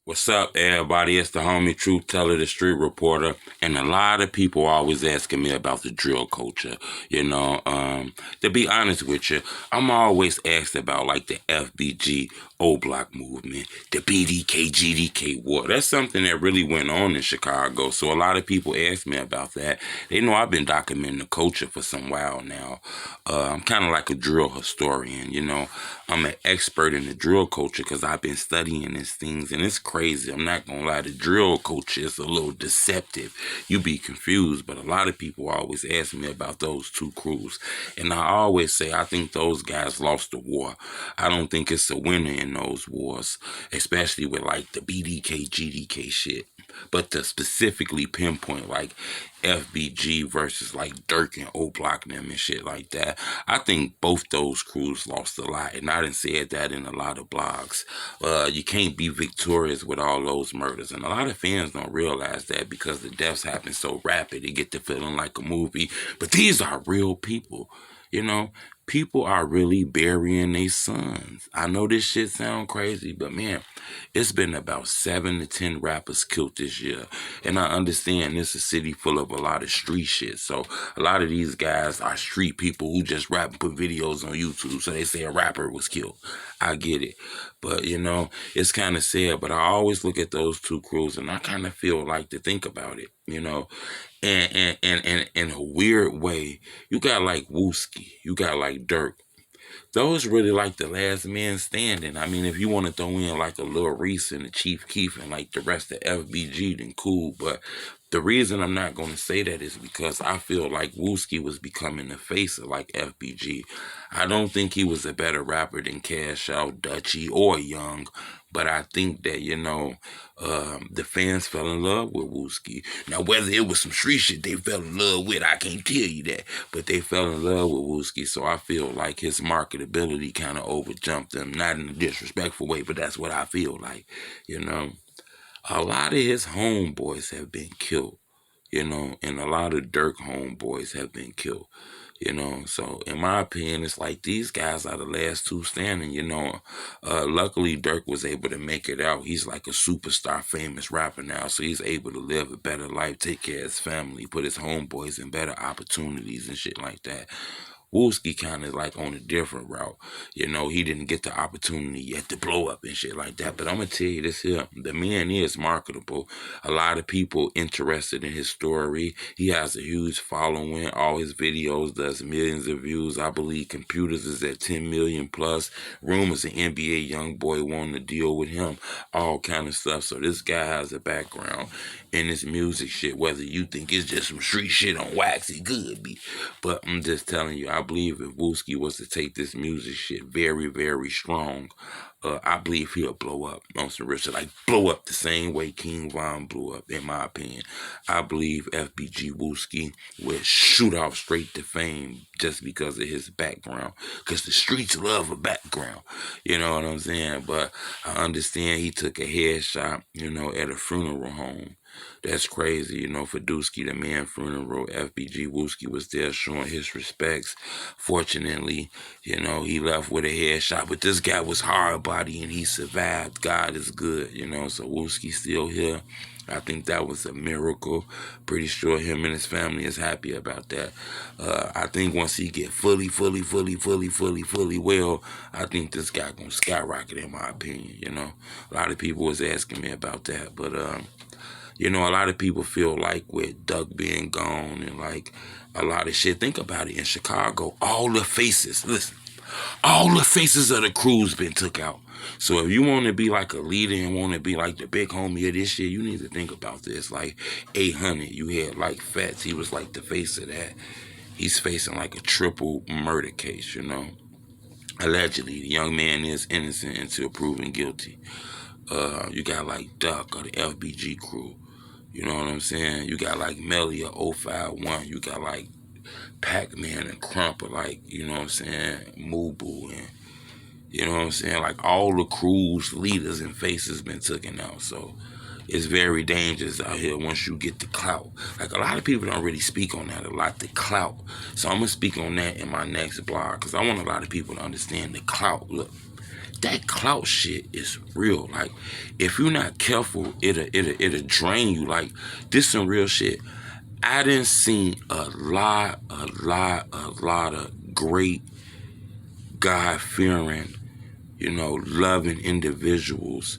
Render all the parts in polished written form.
What's up, everybody? It's the homie Truth Teller, the street reporter, and a lot of people always asking me about the drill culture. To be honest with you, I'm always asked about like the FBG O Block movement, the BDK GDK war. That's something that really went on in Chicago. So a lot of people ask me about that. They know I've been documenting the culture for some while now. I'm kind of like a drill historian. I'm an expert in the drill culture because I've been studying these things, and it's crazy. I'm not gonna lie, the drill culture is a little deceptive. You be confused, but a lot of people always ask me about those two crews, and I always say I think those guys lost the war. I don't think it's a winner in those wars, especially with like the BDK GDK shit. But to specifically pinpoint like FBG versus like Durk and O Block them and shit like that, I think both those crews lost a lot, and I done said that in a lot of blogs. You can't be victorious with all those murders, and a lot of fans don't realize that because the deaths happen so rapid, they get to feeling like a movie. But these are real people, you know. People are really burying their sons. I know this shit sound crazy, but man, it's been about 7 to 10 rappers killed this year. And I understand this is a city full of a lot of street shit. So a lot of these guys are street people who just rap and put videos on YouTube. So they say a rapper was killed. I get it. But it's kind of sad. But I always look at those two crews and I kind of feel like to think about it. And in a weird way, you got like Wooski, you got like Durk. Those really like the last man standing. I mean, if you want to throw in like a Lil Reese and the Chief Keef and like the rest of FBG, then cool. But the reason I'm not going to say that is because I feel like Wooski was becoming the face of like FBG. I don't think he was a better rapper than Cash Out, Dutchy, or Young. But I think that, the fans fell in love with Wooski. Now, whether it was some street shit they fell in love with, I can't tell you that. But they fell in love with Wooski, so I feel like his marketability kind of overjumped them. Not in a disrespectful way, but that's what I feel like, you know. A lot of his homeboys have been killed, and a lot of Durk homeboys have been killed. So in my opinion, it's like these guys are the last two standing. Luckily Durk was able to make it out. He's like a superstar famous rapper now, so he's able to live a better life, take care of his family, put his homeboys in better opportunities and shit like that. Wooski kind of like on a different route. He didn't get the opportunity yet to blow up and shit like that. But I'm going to tell you this here. The man is marketable. A lot of people interested in his story. He has a huge following. All his videos does millions of views. I believe Computers is at 10 million plus. Rumors an NBA young boy wanting to deal with him. All kind of stuff. So this guy has a background in this music shit. Whether you think it's just some street shit on wax, it could be. But I'm just telling you, I believe if Wooski was to take this music shit very, very strong, I believe he'll blow up on some real shit. Like, blow up the same way King Von blew up, in my opinion. I believe FBG Wooski would shoot off straight to fame just because of his background. Because the streets love a background. You know what I'm saying? But I understand he took a headshot, at a funeral home. That's crazy, for Dusky, the man funeral. FBG Wooski was there showing his respects. Fortunately, he left with a headshot, but this guy was hard body and he survived. God is good, so Wooski's still here. I think that was a miracle. Pretty sure him and his family is happy about that. I think once he get fully well, I think this guy gonna skyrocket in my opinion, A lot of people was asking me about that, but a lot of people feel like with Duck being gone and like a lot of shit. Think about it. In Chicago, all the faces of the crew's been took out. So if you want to be like a leader and want to be like the big homie of this shit, you need to think about this. Like 800, you had like Fats. He was like the face of that. He's facing like a triple murder case, Allegedly, the young man is innocent until proven guilty. You got like Duck or the FBG crew. You know what I'm saying? You got like Melia 051. You got like Pac-Man and Crumper, like, Mubu and, like all the crews, leaders, and faces been taken out. So it's very dangerous out here once you get the clout. Like a lot of people don't really speak on that a lot, the clout. So I'm going to speak on that in my next blog because I want a lot of people to understand the clout. Look, that clout shit is real. Like, if you're not careful, it'll drain you. Like, this some real shit. I done seen a lot of great God-fearing, loving individuals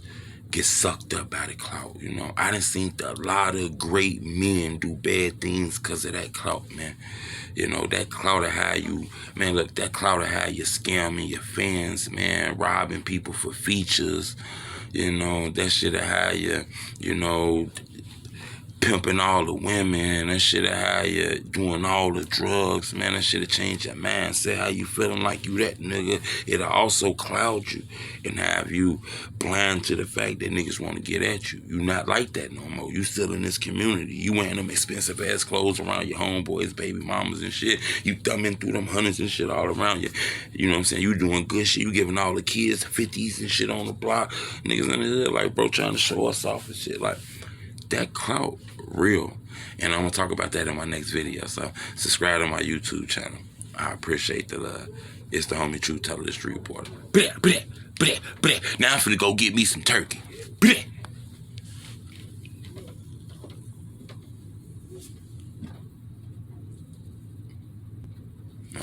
get sucked up by the clout. I done seen a lot of great men do bad things because of that clout, man. That clout of how you, man, look, that clout of how you scamming your fans, man, robbing people for features, that shit of how you, pimping all the women, that shit of how you doing all the drugs, man, that shit have changed your mindset, how you feeling like you that nigga. It'll also cloud you and have you blind to the fact that niggas want to get at you. You not like that no more. You still in this community. You wearing them expensive ass clothes around your homeboys, baby mamas and shit. You thumbing through them hundreds and shit all around you. You know what I'm saying? You doing good shit. You giving all the kids 50s and shit on the block. Niggas in the hood like, bro, trying to show us off and shit. Like, that clout real. And I'm going to talk about that in my next video. So subscribe to my YouTube channel. I appreciate the love. It's the homie True Teller, the Street Reporter. Now I'm finna go get me some turkey.